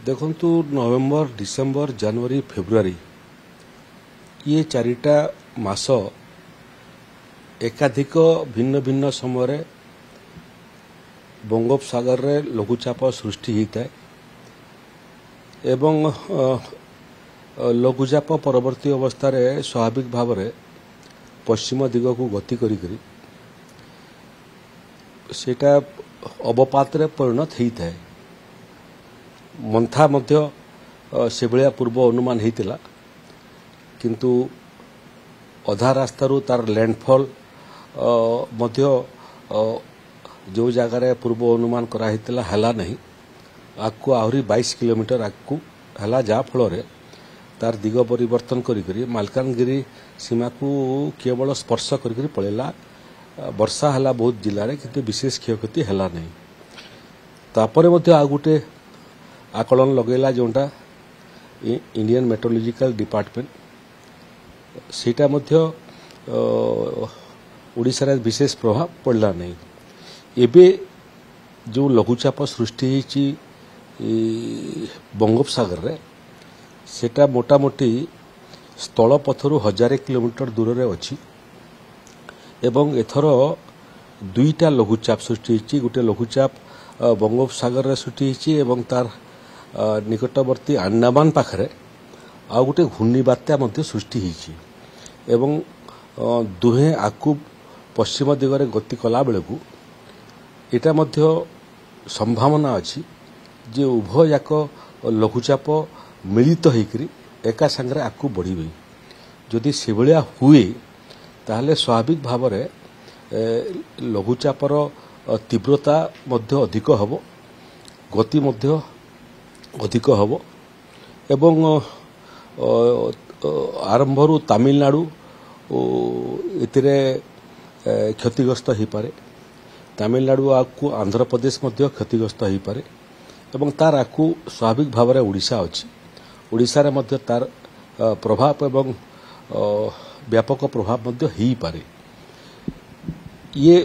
देखु नवेम्बर डिसेम्बर जनवरी फेब्रुआरी ये चारिटा मास एकाधिक भिन्न भिन्न समय बंगोपसागर रे लघुचाप सृष्टि होता है एवं लघुचाप परवर्ती अवस्था रे स्वाभाविक भाव में पश्चिम दिग को गति करी सेटा अवपात रे परिणत होता है। मंथा मध्य से भाया पूर्व अनुमान होता किंतु अधा रास्तारू तार लैंडफॉल मध्य जो जगार पूर्व अनुमान कराइला है नहीं आगको आहरी 22 किलोमीटर आगको है जहाँ फल तार दिग परिवर्तन करी मालकानगिरी सीमा को केवल स्पर्श करी पड़ेला। वर्षा है बहुत जिले में किंतु विशेष क्षयक्षति है नहीं। तापर मध्य आ गोटे आकलन लगेला जोटा इंडियन मेट्रोलॉजिकल डिपार्टमेंट सीटा मध्य ओडिशा रे विशेष प्रभाव पड़ला नहीं। एबे जो लघुचाप सृष्टि होती बंगोपसागर रे सेटा मोटामोटी स्थल पथरु 1000 किलोमीटर दूर रे अछि एवं एथर दुईटा लघुचाप सृष्टि होती। गोटे लघुचाप बंगोपसागर रे सृष्टि होती एवं तार निकटवर्ती अंडमान पाखरे आ गोटे घूर्णी बात्या मध्य सृष्टि होती एवं दुहे आकु पश्चिम दिगरे गति कला बेलू एटा मध्य संभावना अछि जे उभय जाक लघुचाप मिलित होकर एका संगे आकु बढ़ी जदि से भाया हुए ताहले स्वाभाविक भाव में लघुचापर तीव्रता मध्य अधिक हब गति मध्य अधिक हब एवं आरंभरू तमिलनाडु एतिरे क्षतिग्रस्त हो पारे। तमिलनाडु आकु आंध्र प्रदेश मध्य क्षतिग्रस्त हो पारे एवं तार आकु स्वाभाविक भाव में ओडिशा अछि। ओडिशा रे मध्य तार प्रभाव एवं व्यापक प्रभाव मध्य हो पारे। ये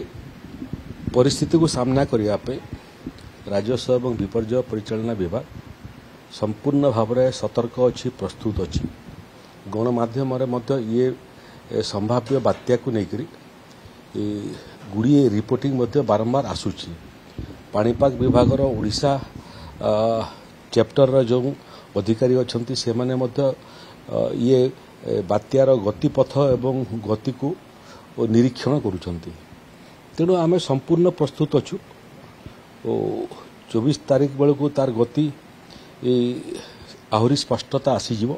परिस्थिति को सामना करने पे राजस्व एवं विपर्यय परिचालना विभाग संपूर्ण भाव में सतर्क अच्छी प्रस्तुत अच्छी। गणमाध्यम ये संभाव्य बात्या को लेकर गुड़िए रिपोर्टिंग बारंबार आसूची। पाणीपाग विभाग ओडिशा चैप्टर जो अधिकारी अच्छा से माने ये बात्यार गतिपथ एवं गति को निरीक्षण करुछंती। तेणु आमे संपूर्ण प्रस्तुत अच्छु। 24 तारीख बेलू तार गति आहरी स्पष्टता आसीजिव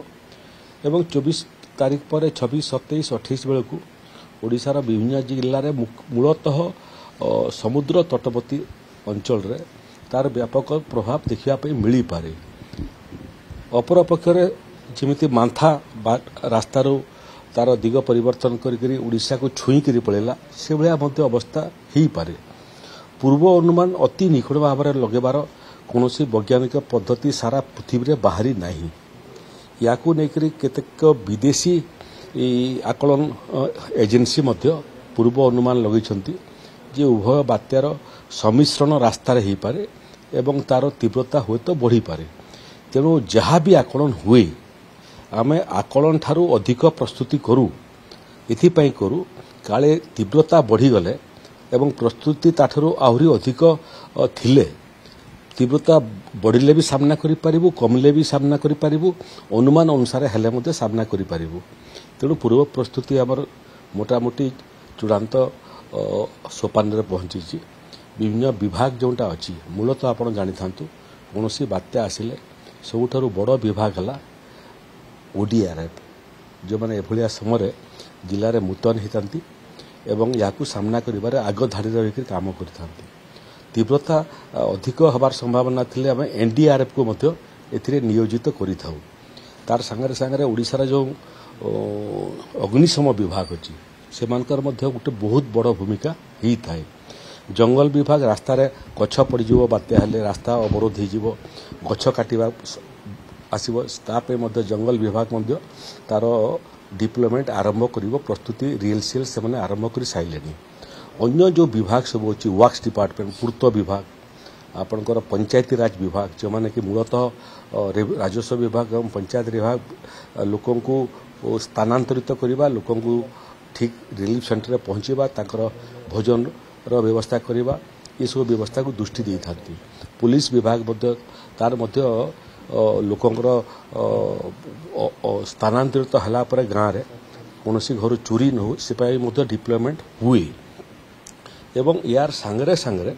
एवं 24 तारीख पर 26, 27, 28 बेलू ओडिशार विभिन्न जिले में मूलतः समुद्र तटवर्ती अंचल रे तार व्यापक प्रभाव देखा मिल पारे। अपर पक्षरे जमिति मांथा रास्तारू तार दिग परिवर्तन करी ओडिशा को छुईकरी पड़ेला से भाया अवस्था हो पारे। पूर्व अनुमान अति निकट भाव में लगेबार कौन वैज्ञानिक पद्धति सारा पृथ्वी रे बाहरी नहीं। या केतेक विदेशी आकलन एजेंसी मध्य पूर्व अनुमान लगे जे उभय बात्यार सम्मिश्रण रास्तार हो पारे एवं तार तीव्रता हुए तो बढ़ी पारे। तेणु जहाँ भी आकलन हुए आमे आकलन ठारू अधिक प्रस्तुति करूँ एथिपाई करूँ काले तीव्रता बढ़ीगले एवं प्रस्तुति ताठरू आहरी अधिक थिले तीव्रता बढ़िले भी सामना करिपारिबु कमिले भी सामना करिपारिबु अनुमान अनुसार हेले मते सामना करिपारिबु। तेणु पूर्व प्रस्तुति आमर मोटामोटी चूड़ांत सोपान रे पहुंची। विभिन्न विभाग जोटा अच्छी मूलतः आपण जानी थांतु कौन बात्या आसिले सबुठारु बड़ विभाग है ओडीआरएफ जो मैंने एभलिया समय जिले में मुतयन होती एवं या सामना करिबारे आग धाड़ी रही काम करथांती। तीव्रता अधिक हबार संभावना थिले आम एनडीआरएफ को मध्य एथिरे नियोजित करिथाउ। तार सांगरे सांगरे ओडिशार जो अग्निशम विभाग अच्छी से गोटे बहुत बड़ भूमिका ही थाए। जंगल विभाग रास्तार गछ पड़ीज बात्या हेले रास्ता अवरोध हो गछ काटिबा आसब जंगल विभाग मध्य तार डिप्लॉयमेंट आरंभ कर प्रस्तुति रिहर्सल से आरंभ कर सारे। अन्य जो विभाग सब अच्छी वर्क्स डिपार्टमेंट पूर्त विभाग आपणकर पंचायती राज विभाग जो माने कि मूलतः राजस्व विभाग एवं पंचायत विभाग लोकं को स्थानांतरित करवा लोकं को ठीक रिलीफ सेंटर में पहुँचवा ताकर भोजन व्यवस्था करवा ये सब व्यवस्था को दृष्टि दे था। पुलिस विभाग तार लोकंर स्थानांतरित हला पर गाँव में कौन सी घर चोरी न हो से डिप्लॉयमेंट हुए एवं यार सांगरे सांगरे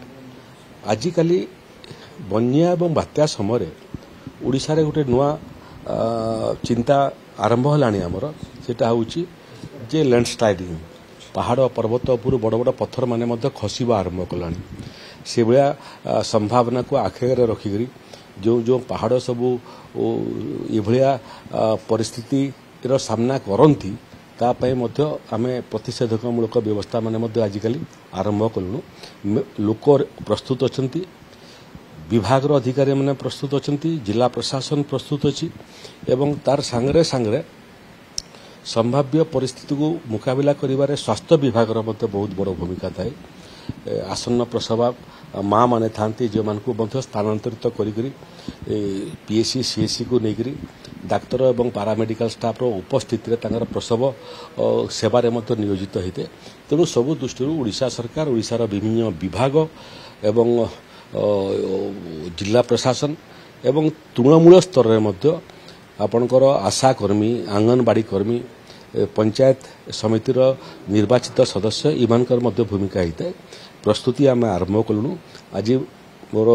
आजिकाली बन्या एवं बात्या समय ओडिशा रे गोटे नुआ चिंता आरंभ होलानी आमर सेटा होउची जे लैंडस्लाइडिंग पहाड़ पर्वत उपर बड़ बड़ पत्थर माने मध्य खसिबा आरंभ कलानी से भाया संभावना को आखेरे रखिकरी जो जो पहाड़ सबू ये परिस्थिति रो सामना करती तापाई मध्य आमे प्रतिषेधकमूलक व्यवस्था माने आजिकाली आरंभ कलुनु लोक प्रस्तुत अछंती विभाग अधिकारी माने प्रस्तुत अछंती जिला प्रशासन प्रस्तुत अछि एवं तार सांगरे सांगरे संभाव्य परिस्थिति को मुकाबला करिवारे स्वास्थ्य विभाग रो मध्य बहुत बड़ भूमिका थाए। आसन्न प्रसव माँ माने थांती जो मान को मध्य स्थानांतरित करी पीएससी सीएससी को लेकरी डाक्तर एवं पारामेडिकल स्टाफ रो उपस्थिति तांकर प्रसव सेवारे मध्य नियोजित होते तेणु सबु दृष्टि ओडिशा सरकार ओडिशार विभिन्न विभाग एवं जिला प्रशासन एवं तृणमूल स्तर में मध्य आपणकर आशा कर्मी आंगनबाड़ी कर्मी पंचायत समितिर निर्वाचित सदस्य इमानकर मध्य भूमिका होता है। प्रस्तुति आम आरंभ कलुनु आज मोर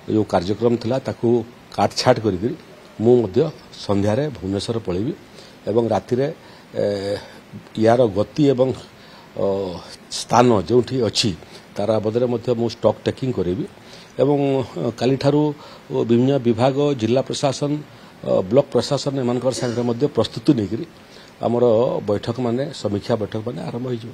जो कार्यक्रम थिला ताकू काटछाट करी मु मध्य संध्यारे भुवनेश्वर पळेबी एवं राति रे यार गति एवं स्थान जोठी अच्छी तार बदले मध्य मु स्टॉक टेकिंग करेबी एवं काली ठारू विभिन्न विभाग जिला प्रशासन ब्लॉक प्रशासन एमानकर संगे मध्य प्रस्तुति नेकरी आमर बैठक माने समीक्षा बैठक माने आरंभ हो।